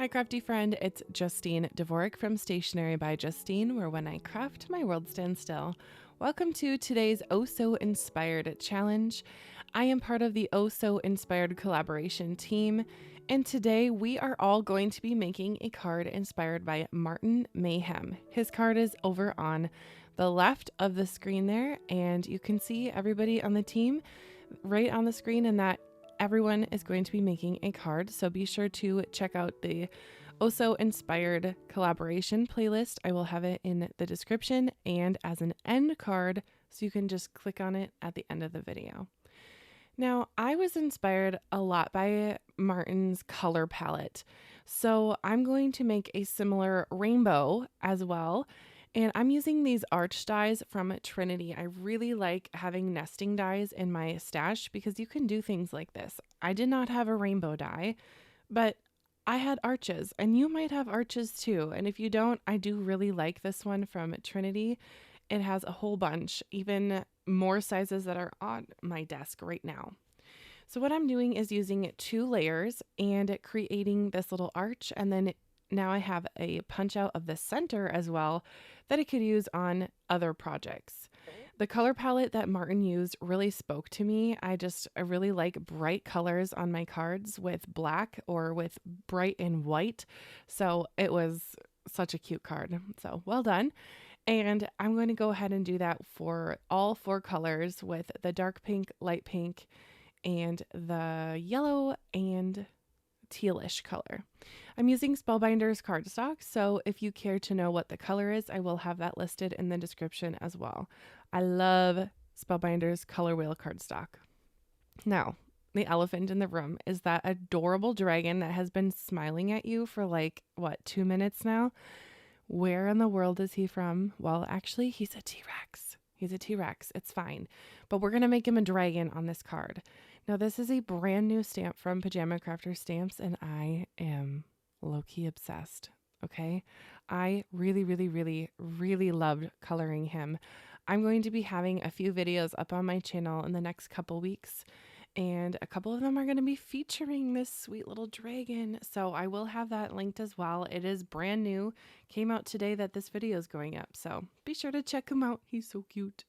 Hi crafty friend, it's Justine Dvorak from Stationery by Justine, where when I craft, my world stands still. Welcome to today's Oh So Inspired Challenge. I am part of the Oh So Inspired collaboration team, and today we are all going to be making a card inspired by Martin Mayhem. His card is over on the left of the screen there, and you can see everybody on the team right on the screen, and that everyone is going to be making a card, so be sure to check out the Also Inspired collaboration playlist. I will have it in the description and as an end card, so you can just click on it at the end of the video. Now, I was inspired a lot by Martin's color palette, so I'm going to make a similar rainbow as well. And I'm using these arch dies from Trinity. I really like having nesting dies in my stash because you can do things like this. I did not have a rainbow die, but I had arches, and you might have arches too. And if you don't, I do really like this one from Trinity. It has a whole bunch, even more sizes that are on my desk right now. So what I'm doing is using 2 layers and creating this little arch, and then now I have a punch out of the center as well that I could use on other projects. The color palette that Martin used really spoke to me. I really like bright colors on my cards with black or with bright and white. So it was such a cute card. So well done. And I'm going to go ahead and do that for all 4 colors with the dark pink, light pink, and the yellow and tealish color. I'm using Spellbinders cardstock, so if you care to know what the color is, I will have that listed in the description as well. I love Spellbinders color wheel cardstock. Now, the elephant in the room is that adorable dragon that has been smiling at you for 2 minutes now. Where in the world is he from? Well, actually, he's a T-Rex. He's a T-Rex. It's fine. But we're going to make him a dragon on this card. Now, this is a brand new stamp from Pajama Crafter Stamps, and I am low-key obsessed, okay? I really, really, really, really loved coloring him. I'm going to be having a few videos up on my channel in the next couple weeks, and a couple of them are going to be featuring this sweet little dragon. So I will have that linked as well. It is brand new. Came out today that this video is going up. So be sure to check him out. He's so cute.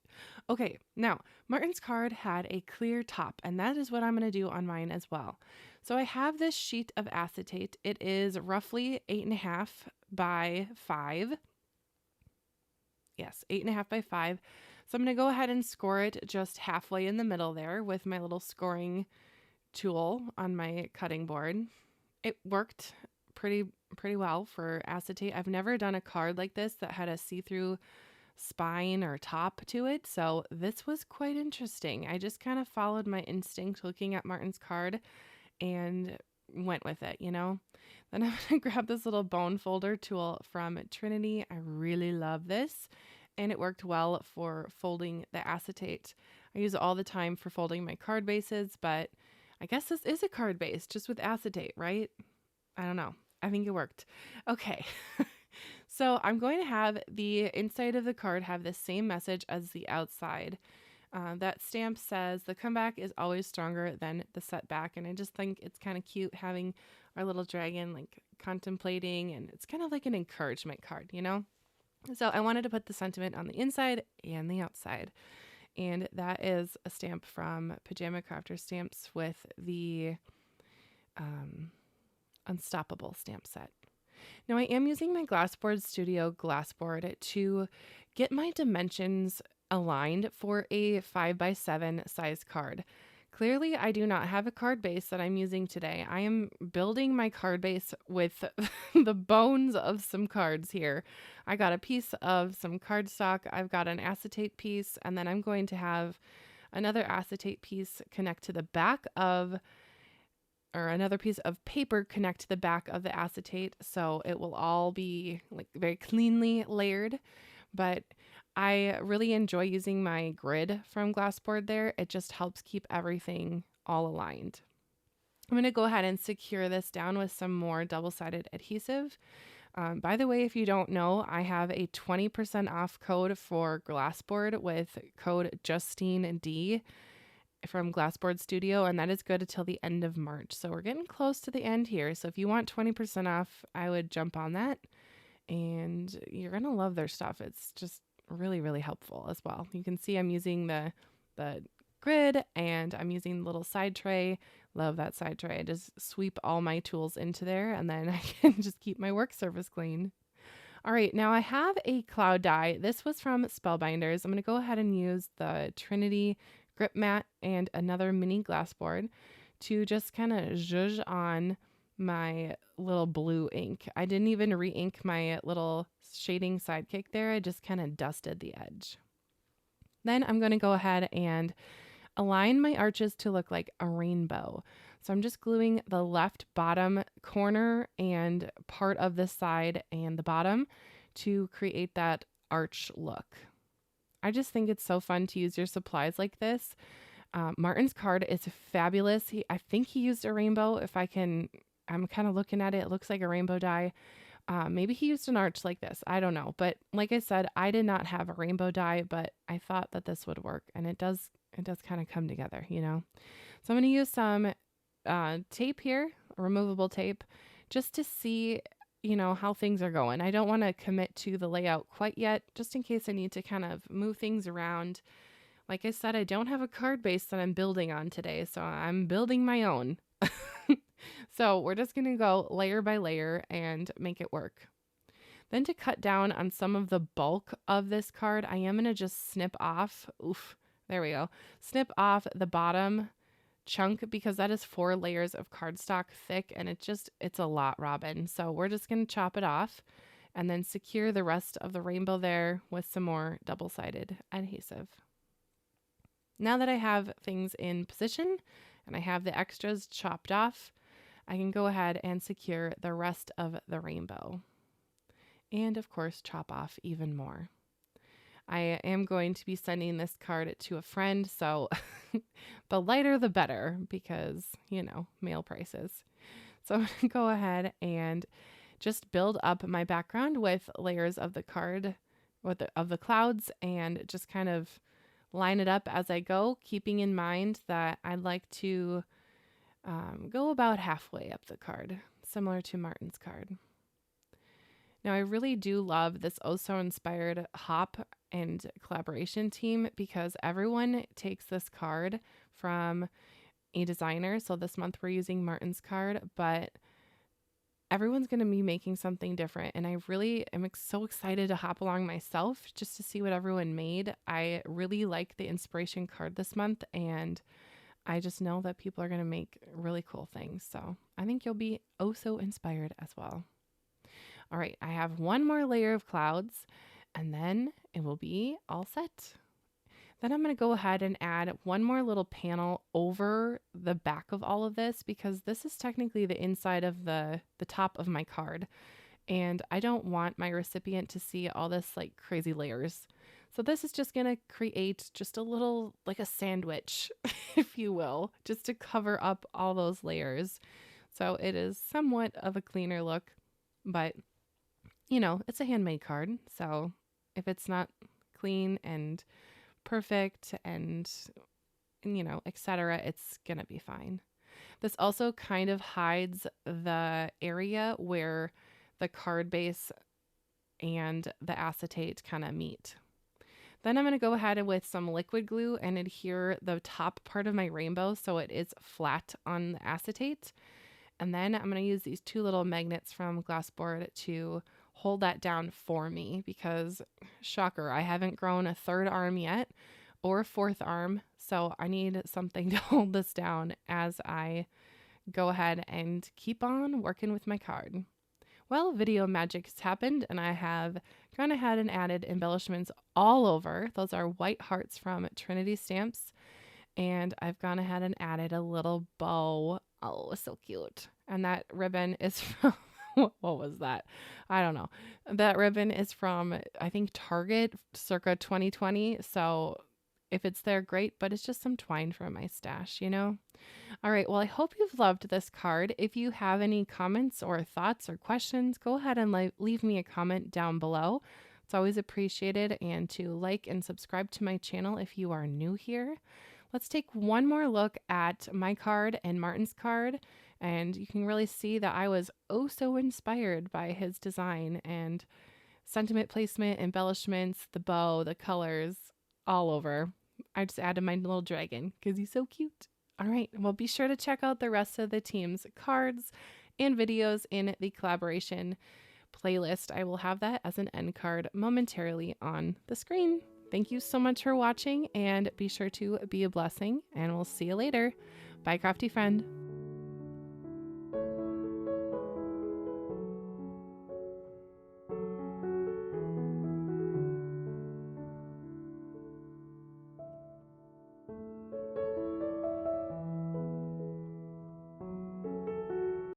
Okay, now Martin's card had a clear top, and that is what I'm going to do on mine as well. So I have this sheet of acetate. It is roughly 8.5 by 5. Yes, 8.5 by 5. So I'm going to go ahead and score it just halfway in the middle there with my little scoring tool on my cutting board. It worked pretty well for acetate. I've never done a card like this that had a see-through spine or top to it, so this was quite interesting. I just kind of followed my instinct looking at Martin's card and went with it, you know? Then I'm going to grab this little bone folder tool from Trinity. I really love this. And it worked well for folding the acetate. I use it all the time for folding my card bases, but I guess this is a card base just with acetate, right? I don't know. I think it worked. Okay. So I'm going to have the inside of the card have the same message as the outside. That stamp says the comeback is always stronger than the setback. And I just think it's kind of cute having our little dragon contemplating, and it's kind of like an encouragement card, you know? So I wanted to put the sentiment on the inside and the outside. And that is a stamp from Pajama Crafter Stamps with the Unstoppable stamp set. Now I am using my Glassboard Studio glassboard to get my dimensions aligned for a 5x7 size card. Clearly, I do not have a card base that I'm using today. I am building my card base with the bones of some cards here. I got a piece of some cardstock. I've got an acetate piece, and then I'm going to have another acetate piece connect to the back of, or another piece of paper connect to the back of the acetate. So it will all be very cleanly layered, but I really enjoy using my grid from Glassboard there. It just helps keep everything all aligned. I'm going to go ahead and secure this down with some more double-sided adhesive. By the way, if you don't know, I have a 20% off code for Glassboard with code JustineD. from Glassboard Studio, and that is good until the end of March. So we're getting close to the end here. So if you want 20% off, I would jump on that, and you're going to love their stuff. It's just really, really helpful as well. You can see I'm using the grid, and I'm using the little side tray. Love that side tray. I just sweep all my tools into there, and then I can just keep my work surface clean. All right, now I have a cloud die. This was from Spellbinders. I'm going to go ahead and use the Trinity grip mat and another mini glass board to just kind of zhuzh on my little blue ink. I didn't even re-ink my little shading sidekick there. I just kind of dusted the edge. Then I'm going to go ahead and align my arches to look like a rainbow. So I'm just gluing the left bottom corner and part of the side and the bottom to create that arch look. I just think it's so fun to use your supplies like this. Martin's card is fabulous. I think he used a rainbow. I'm kind of looking at it. It looks like a rainbow die. Maybe he used an arch like this. I don't know. But like I said, I did not have a rainbow die, but I thought that this would work. And it does kind of come together, you know. So I'm going to use some tape here, removable tape, just to see, you know, how things are going. I don't want to commit to the layout quite yet, just in case I need to kind of move things around. Like I said, I don't have a card base that I'm building on today, so I'm building my own. So we're just going to go layer by layer and make it work. Then to cut down on some of the bulk of this card, I am going to just snip off. There we go. Snip off the bottom chunk because that is 4 layers of cardstock thick, and it's a lot, Robin. So we're just going to chop it off and then secure the rest of the rainbow there with some more double-sided adhesive. Now that I have things in position and I have the extras chopped off, I can go ahead and secure the rest of the rainbow. And of course, chop off even more. I am going to be sending this card to a friend, so the lighter the better because, you know, mail prices. So I'm going to go ahead and just build up my background with layers of the card, of the clouds, and just kind of line it up as I go, keeping in mind that I'd like to go about halfway up the card, similar to Martin's card. Now, I really do love this Oh So Inspired hop and collaboration team because everyone takes this card from a designer. So this month we're using Martin's card, but everyone's going to be making something different. And I really am so excited to hop along myself just to see what everyone made. I really like the inspiration card this month, and I just know that people are going to make really cool things. So I think you'll be oh so inspired as well. All right, I have one more layer of clouds, and then it will be all set. Then I'm going to go ahead and add one more little panel over the back of all of this because this is technically the inside of the top of my card. And I don't want my recipient to see all this like crazy layers. So this is just going to create just a little, like a sandwich, if you will, just to cover up all those layers. So it is somewhat of a cleaner look, but you know, it's a handmade card. So if it's not clean and perfect and, you know, etc., it's going to be fine. This also kind of hides the area where the card base and the acetate kind of meet. Then I'm going to go ahead with some liquid glue and adhere the top part of my rainbow so it is flat on the acetate. And then I'm going to use these 2 little magnets from Glassboard to hold that down for me because, shocker, I haven't grown a 3rd arm yet or a 4th arm. So I need something to hold this down as I go ahead and keep on working with my card. Well, video magic has happened and I have gone ahead and added embellishments all over. Those are white hearts from Trinity Stamps. And I've gone ahead and added a little bow. Oh, so cute. And that ribbon is from, what was that? I don't know. That ribbon is from, I think, Target circa 2020. So if it's there, great. But it's just some twine from my stash, you know? All right. Well, I hope you've loved this card. If you have any comments or thoughts or questions, go ahead and leave me a comment down below. It's always appreciated. And to like and subscribe to my channel if you are new here. Let's take one more look at my card and Martin's card, and you can really see that I was oh so inspired by his design and sentiment placement, embellishments, the bow, the colors, all over. I just added my little dragon because he's so cute. All right, well, be sure to check out the rest of the team's cards and videos in the collaboration playlist. I will have that as an end card momentarily on the screen. Thank you so much for watching, and be sure to be a blessing, and we'll see you later. Bye, crafty friend.